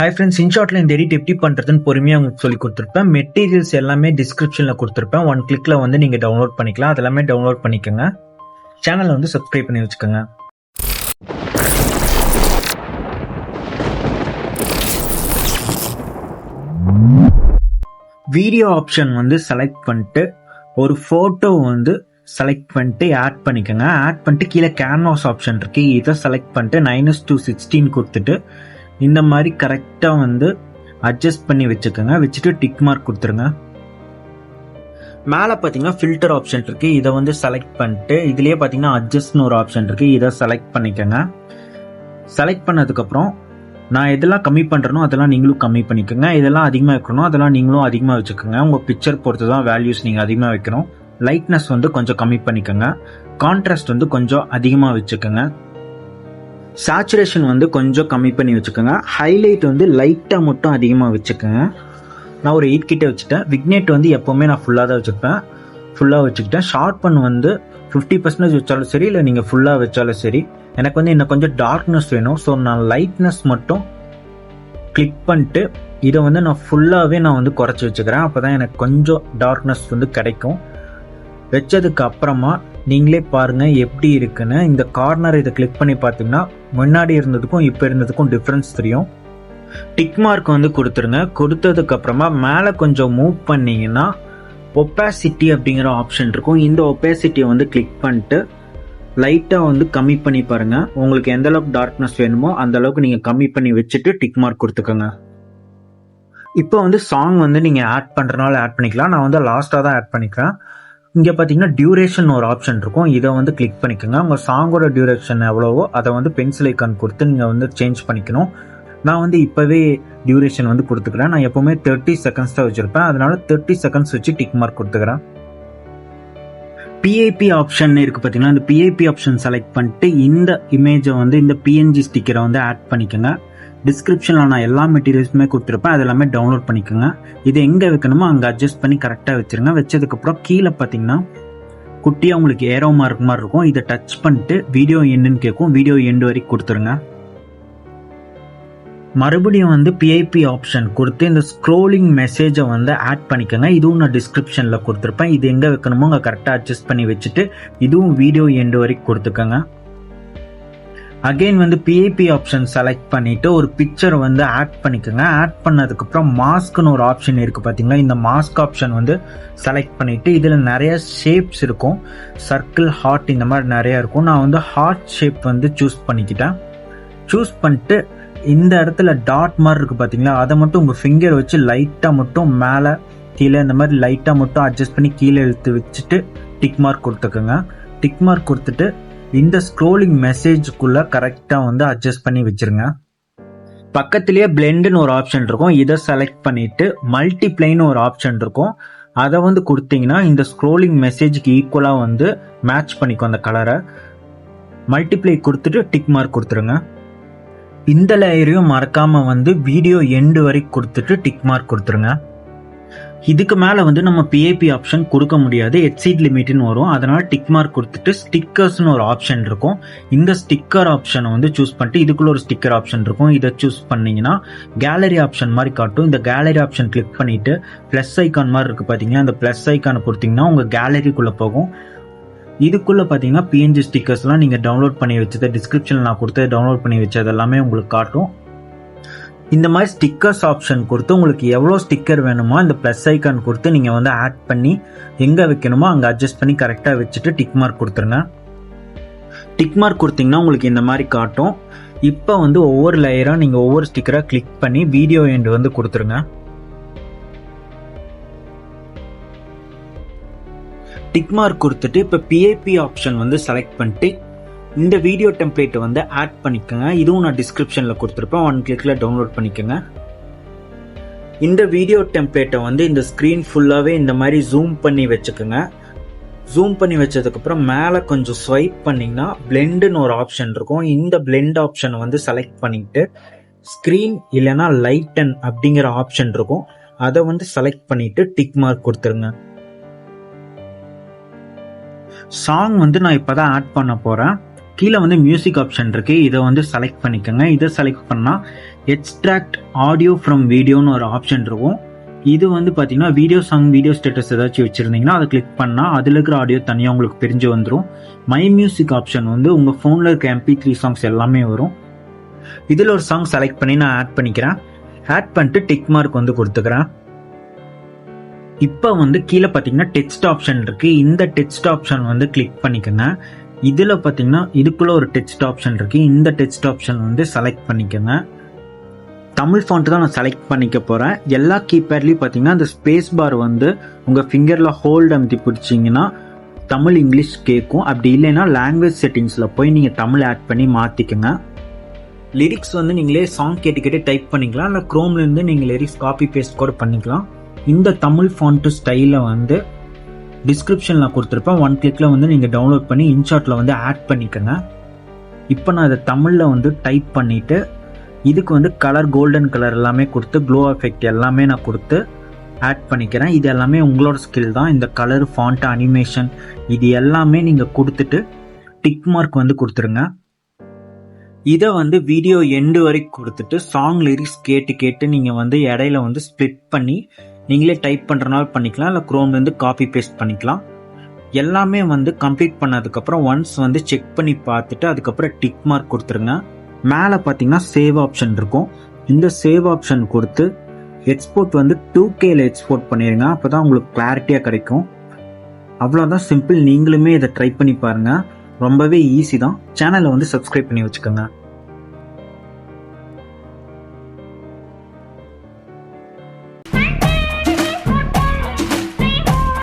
Hi friends, இன்ஷார்ட்ல இந்த edit எப்படி பண்றதுன்னு பொறுமையாக உங்களுக்கு சொல்லி கொடுத்துருப்பேன். மெட்டீரியல்ஸ் எல்லாமே டிஸ்கிரிப்ஷன்ல கொடுத்துருப்பேன். 1 கிளிக்ல வந்து நீங்க டவுன்லோட் பண்ணிக்கலாம். அதெல்லாமே டவுன்லோட் பண்ணிக்கோங்க. சேனலை வந்து சப்ஸ்கிரைப் பண்ணி வச்சுக்கோங்க. வீடியோ ஆப்ஷன் வந்து செலக்ட் பண்ணிட்டு ஒரு போட்டோ வந்து செலக்ட் பண்ணிட்டு ஆட் பண்ணிக்கோங்க. ஆட் பண்ணிட்டு கீழே கேன்வாஸ் ஆப்ஷன் இருக்கு, இதை செலக்ட் பண்ணிட்டு 9:16 கொடுத்துட்டு இந்த மாதிரி கரெக்டாக வந்து அட்ஜஸ்ட் பண்ணி வச்சுக்கோங்க. வச்சுட்டு டிக் மார்க் கொடுத்துருங்க. மேலே பார்த்தீங்கன்னா ஃபில்டர் ஆப்ஷன் இருக்கு, இதை வந்து செலக்ட் பண்ணிட்டு இதுலேயே பார்த்தீங்கன்னா அட்ஜஸ்ட்னு ஒரு ஆப்ஷன் இருக்கு, இதை செலக்ட் பண்ணிக்கோங்க. செலக்ட் பண்ணதுக்கப்புறம் நான் எதெல்லாம் கம்மி பண்ணுறனோ அதெல்லாம் நீங்களும் கம்மி பண்ணிக்கோங்க. இதெல்லாம் அதிகமாக வைக்கணும், அதெல்லாம் நீங்களும் அதிகமாக வச்சுக்கோங்க. உங்கள் பிக்சர் பொறுத்து தான் வேல்யூஸ் நீங்கள் அதிகமாக வைக்கணும். லைட்னஸ் வந்து கொஞ்சம் கம்மி பண்ணிக்கோங்க. கான்ட்ராஸ்ட் வந்து கொஞ்சம் அதிகமாக வச்சுக்கோங்க. சேச்சுரேஷன் வந்து கொஞ்சம் கம்மி பண்ணி வச்சுக்கோங்க. ஹைலைட் வந்து லைட்டாக மட்டும் அதிகமாக வச்சுக்கோங்க. நான் ஒரு 8 கிட்ட வச்சுட்டேன். விக்னேட் வந்து எப்போவுமே நான் ஃபுல்லாக தான் வச்சுப்பேன், ஃபுல்லாக வச்சுக்கிட்டேன். ஷார்ப்பன் வந்து 50% வச்சாலும் சரி, இல்லை நீங்கள் ஃபுல்லாக வச்சாலும் சரி. எனக்கு வந்து இன்னும் கொஞ்சம் டார்க்னஸ் வேணும், ஸோ நான் லைட்னஸ் மட்டும் கிளிக் பண்ணிட்டு இதை வந்து நான் ஃபுல்லாகவே நான் வந்து குறைச்சி வச்சுக்கிறேன். அப்போ தான் எனக்கு கொஞ்சம் டார்க்னஸ் வந்து கிடைக்கும். வச்சதுக்கு அப்புறமா நீங்களே பாருங்கள் எப்படி இருக்குன்னு. இந்த கார்னர் இதை கிளிக் பண்ணி பார்த்தீங்கன்னா முன்னாடி இருந்ததுக்கும் இப்போ இருந்ததுக்கும் டிஃப்ரென்ஸ் தெரியும். டிக் மார்க் வந்து கொடுத்துருங்க. கொடுத்ததுக்கு அப்புறமா மேலே கொஞ்சம் மூவ் பண்ணிங்கன்னா ஒப்பாசிட்டி அப்படிங்கிற ஆப்ஷன் இருக்கும். இந்த ஒப்பாசிட்டியை வந்து கிளிக் பண்ணிட்டு லைட்டாக வந்து கம்மி பண்ணி பாருங்கள். உங்களுக்கு எந்த அளவுக்கு டார்க்னஸ் வேணுமோ அந்த அளவுக்கு நீங்கள் கம்மி பண்ணி வச்சுட்டு டிக் மார்க் கொடுத்துக்கோங்க. இப்போ வந்து சாங் வந்து நீங்கள் ஆட் பண்ணுறனால ஆட் பண்ணிக்கலாம். நான் வந்து லாஸ்ட்டாக தான் ஆட் பண்ணிக்கிறேன். இங்கே பார்த்தீங்கன்னா டியூரேஷன் ஒரு ஆப்ஷன் இருக்கும், இதை வந்து கிளிக் பண்ணிக்கோங்க. உங்கள் சாங்கோட டியூரேஷன் எவ்வளவோ அதை வந்து பென்சில் ஐக்கான் கொடுத்து நீங்கள் வந்து சேஞ்ச் பண்ணிக்கணும். நான் வந்து இப்போவே டியூரேஷன் வந்து கொடுத்துக்கிறேன். நான் எப்போவுமே 30 செகண்ட்ஸ் தான் வச்சுருப்பேன், அதனால 30 செகண்ட்ஸ் வச்சு டிக் மார்க் கொடுத்துக்கிறேன். பிஐபி ஆப்ஷன் இருக்குது பார்த்தீங்கன்னா, இந்த பிஐபி ஆப்ஷன் செலக்ட் பண்ணிட்டு இந்த இமேஜை வந்து இந்த பிஎன்ஜி ஸ்டிக்கரை வந்து ஆட் பண்ணிக்கோங்க. டிஸ்கிரிப்ஷனில் நான் எல்லா மெட்டீரியல்ஸுமே கொடுத்துருப்பேன், அது எல்லாமே டவுன்லோட் பண்ணிக்கோங்க. இது எங்கே வைக்கணுமோ அங்கே அட்ஜஸ்ட் பண்ணி கரெக்டாக வச்சுருங்க. வச்சதுக்கப்புறம் கீழே பார்த்தீங்கன்னா குட்டியாக உங்களுக்கு ஏரோ மார்க் மாதிரி இருக்கும், இதை டச் பண்ணிட்டு வீடியோ எண்டுன்னு கேட்கும், வீடியோ எண்டு வரைக்கும் கொடுத்துருங்க. மறுபடியும் வந்து பிஐபி ஆப்ஷன் கொடுத்து இந்த ஸ்க்ரோலிங் மெசேஜை வந்து ஆட் பண்ணிக்கோங்க. இதுவும் நான் டிஸ்கிரிப்ஷனில் கொடுத்துருப்பேன், இது எங்கே வைக்கணுமோ அங்கே கரெக்டாக அட்ஜஸ்ட் பண்ணி வச்சுட்டு இதுவும் வீடியோ எண்டு வரைக்கும் கொடுத்துக்கோங்க. அகெயின் வந்து பிஐபி ஆப்ஷன் செலக்ட் பண்ணிவிட்டு ஒரு பிக்சர் வந்து ஆட் பண்ணிக்கோங்க. ஆட் பண்ணதுக்கப்புறம் மாஸ்க்னு ஒரு ஆப்ஷன் இருக்குது பார்த்தீங்களா, இந்த மாஸ்க் ஆப்ஷன் வந்து செலக்ட் பண்ணிவிட்டு இதில் நிறைய ஷேப்ஸ் இருக்கும், சர்க்கிள், ஹார்ட், இந்த மாதிரி நிறையா இருக்கும். நான் வந்து ஹார்ட் ஷேப் வந்து சூஸ் பண்ணிக்கிட்டேன். சூஸ் பண்ணிட்டு இந்த இடத்துல டாட் மாதிரி இருக்குது பார்த்தீங்களா, அதை மட்டும் உங்கள் ஃபிங்கர் வச்சு லைட்டாக மட்டும் மேலே கீழே இந்த மாதிரி லைட்டாக மட்டும் அட்ஜஸ்ட் பண்ணி கீழே இழுத்து வச்சுட்டு டிக் மார்க் கொடுத்துக்கோங்க. டிக் மார்க் கொடுத்துட்டு இந்த ஸ்க்ரோலிங் மெசேஜுக்குள்ளே கரெக்டாக வந்து அட்ஜஸ்ட் பண்ணி வச்சுருங்க. பக்கத்துலேயே பிளெண்டுன்னு ஒரு ஆப்ஷன் இருக்கும், இதை செலக்ட் பண்ணிவிட்டு மல்டிப்ளைன்னு ஒரு ஆப்ஷன் இருக்கும், அதை வந்து கொடுத்தீங்கன்னா இந்த ஸ்க்ரோலிங் மெசேஜுக்கு ஈக்குவலாக வந்து மேட்ச் பண்ணிக்கும் அந்த கலரை. மல்டிப்ளை கொடுத்துட்டு டிக் மார்க் கொடுத்துருங்க. இந்த லேயரையும் மறக்காமல் வந்து வீடியோ எண்டு வரைக்கும் கொடுத்துட்டு டிக் மார்க் கொடுத்துருங்க. இதுக்கு மேலே வந்து நம்ம பிஐபி ஆப்ஷன் கொடுக்க முடியாது, எக்ஸீட் லிமிட்னு வரும். அதனால் டிக் மார்க் கொடுத்துட்டு ஸ்டிக்கர்ஸ்னு ஒரு ஆப்ஷன் இருக்கும், இந்த ஸ்டிக்கர் ஆப்ஷனை வந்து சூஸ் பண்ணிட்டு இதுக்குள்ள ஒரு ஸ்டிக்கர் ஆப்ஷன் இருக்கும், இதை சூஸ் பண்ணிங்கன்னா கேலரி ஆப்ஷன் மாதிரி காட்டும். இந்த கேலரி ஆப்ஷன் கிளிக் பண்ணிவிட்டு ப்ளஸ் ஐக்கான் மாதிரி இருக்குது பார்த்தீங்கன்னா, இந்த ப்ளஸ் ஐக்கானை கொடுத்தீங்கன்னா உங்கள் கேலரிக்குள்ளே போகும். இதுக்குள்ளே பார்த்தீங்கன்னா பிஎன்ஜி ஸ்டிக்கர்ஸ்லாம் நீங்கள் டவுன்லோட் பண்ணி வச்சதை டிஸ்கிரிப்ஷனில் நான் கொடுத்து டவுன்லோட் பண்ணி வச்சது எல்லாமே உங்களுக்கு காட்டும். இந்த மாதிரி ஸ்டிக்கர்ஸ் ஆப்ஷன் கொடுத்து உங்களுக்கு எவ்வளோ ஸ்டிக்கர் வேணுமோ இந்த ப்ளஸ் ஐக்கான் கொடுத்து நீங்கள் வந்து ஆட் பண்ணி எங்கே வைக்கணுமோ அங்கே அட்ஜஸ்ட் பண்ணி கரெக்டாக வச்சுட்டு டிக் மார்க் கொடுத்துருங்க. டிக் மார்க் கொடுத்தீங்கன்னா உங்களுக்கு இந்த மாதிரி காட்டும். இப்போ வந்து ஒவ்வொரு லேயராக நீங்கள் ஒவ்வொரு ஸ்டிக்கராக கிளிக் பண்ணி வீடியோ எண்டு வந்து கொடுத்துருங்க. டிக் மார்க் கொடுத்துட்டு இப்போ பிஐபி ஆப்ஷன் வந்து செலக்ட் பண்ணிட்டு இந்த வீடியோ டெம்ப்ளேட்டை வந்து ஆட் பண்ணிக்கோங்க. இதுவும் நான் டிஸ்கிரிப்ஷனில் கொடுத்துருப்பேன், 1 கிளிக்கில் டவுன்லோட் பண்ணிக்கோங்க. இந்த வீடியோ டெம்ப்ளேட்டை வந்து இந்த ஸ்க்ரீன் ஃபுல்லாகவே இந்த மாதிரி ஜூம் பண்ணி வச்சுக்கோங்க. ஜூம் பண்ணி வச்சதுக்கப்புறம் மேலே கொஞ்சம் ஸ்வைப் பண்ணிங்கன்னா பிளெண்டுன்னு ஒரு ஆப்ஷன் இருக்கும், இந்த பிளெண்ட் ஆப்ஷனை வந்து செலக்ட் பண்ணிக்கிட்டு ஸ்க்ரீன் இல்லைனா லைட்டன் அப்படிங்கிற ஆப்ஷன் இருக்கும், அதை வந்து செலக்ட் பண்ணிவிட்டு டிக் மார்க் கொடுத்துருங்க. சாங் வந்து நான் இப்போ தான் ஆட் பண்ண போகிறேன். கீழே வந்து மியூசிக் ஆப்ஷன் இருக்குது, இதை வந்து செலக்ட் பண்ணிக்கோங்க. இதை செலக்ட் பண்ணால் எக்ஸ்ட்ராக்ட் ஆடியோ ஃப்ரம் வீடியோன்னு ஒரு ஆப்ஷன் இருக்கும். இது வந்து பார்த்தீங்கன்னா வீடியோ சாங், வீடியோ ஸ்டேட்டஸ் ஏதாச்சும் வச்சுருந்தீங்கன்னா அதை கிளிக் பண்ணால் அதில் இருக்கிற ஆடியோ தனியாக உங்களுக்கு பிரிஞ்சு வந்துடும். மை மியூசிக் ஆப்ஷன் வந்து உங்கள் ஃபோனில் இருக்க MP3 சாங்ஸ் எல்லாமே வரும். இதில் ஒரு சாங் செலக்ட் பண்ணி நான் ஆட் பண்ணிக்கிறேன். ஆட் பண்ணிட்டு டிக் மார்க் வந்து கொடுத்துக்கிறேன். இப்போ வந்து கீழே பார்த்தீங்கன்னா டெக்ஸ்ட் ஆப்ஷன் இருக்குது. இந்த டெக்ஸ்ட் ஆப்ஷன் வந்து கிளிக் பண்ணிக்கோங்க. இதில் பார்த்தீங்கன்னா இதுக்குள்ளே ஒரு டெக்ஸ்ட் ஆப்ஷன் இருக்குது. இந்த டெக்ஸ்ட் ஆப்ஷன் வந்து செலக்ட் பண்ணிக்கோங்க. தமிழ் ஃபாண்ட் தான் நான் செலக்ட் பண்ணிக்க போகிறேன். எல்லா கீபேட்லேயும் பார்த்தீங்கன்னா அந்த ஸ்பேஸ் பார் வந்து உங்கள் ஃபிங்கரில் ஹோல்டு அமுத்தி பிடிச்சிங்கன்னா தமிழ் இங்கிலீஷ் கேட்கும். அப்படி இல்லைன்னா லாங்குவேஜ் செட்டிங்ஸில் போய் நீங்கள் தமிழ் ஆட் பண்ணி மாற்றிக்கோங்க. லிரிக்ஸ் வந்து நீங்களே சாங் கேட்டு டைப் பண்ணிக்கலாம், இல்லை க்ரோம்லேருந்து நீங்கள் லிரிக்ஸ் காப்பி பேஸ்ட் கூட பண்ணிக்கலாம். இந்த தமிழ் ஃபாண்ட்டு ஸ்டைலை வந்து டிஸ்கிரிப்ஷனில் கொடுத்துருப்பேன். 1 கிளிக்கில் வந்து நீங்கள் டவுன்லோட் பண்ணி இன்ஷாட்டில் வந்து ஆட் பண்ணிக்கோங்க. இப்போ நான் இதை தமிழில் வந்து டைப் பண்ணிவிட்டு இதுக்கு வந்து கலர் கோல்டன் கலர் எல்லாமே கொடுத்து க்ளோ எஃபெக்ட் எல்லாமே நான் கொடுத்து ஆட் பண்ணிக்கிறேன். இது எல்லாமே உங்களோட ஸ்கில் தான். இந்த கலர், ஃபாண்ட், அனிமேஷன் இது எல்லாமே நீங்கள் கொடுத்துட்டு டிக் மார்க் வந்து கொடுத்துருங்க. இதை வந்து வீடியோ எண்டு வரைக்கும் கொடுத்துட்டு சாங் லிரிக்ஸ் கேட்டு நீங்கள் வந்து இடையில வந்து ஸ்ப்ளிட் பண்ணி நீங்களே டைப் பண்ணுறனால பண்ணிக்கலாம், இல்லை க்ரோம்லேருந்து காப்பி பேஸ்ட் பண்ணிக்கலாம். எல்லாமே வந்து கம்ப்ளீட் பண்ணதுக்கப்புறம் ஒன்ஸ் வந்து செக் பண்ணி பார்த்துட்டு அதுக்கப்புறம் டிக் மார்க் கொடுத்துருங்க. மேலே பார்த்தீங்கன்னா சேவ் ஆப்ஷன் இருக்கும். இந்த சேவ் ஆப்ஷன் கொடுத்து எக்ஸ்போர்ட் வந்து 2Kல எக்ஸ்போர்ட் பண்ணிடுங்க. அப்போ தான் உங்களுக்கு கிளாரிட்டியாக கிடைக்கும். அவ்வளோதான், சிம்பிள். நீங்களுமே இதை ட்ரை பண்ணி பாருங்கள். ரொம்பவே ஈஸி தான். சேனலை வந்து சப்ஸ்கிரைப் பண்ணி வச்சுக்கோங்க.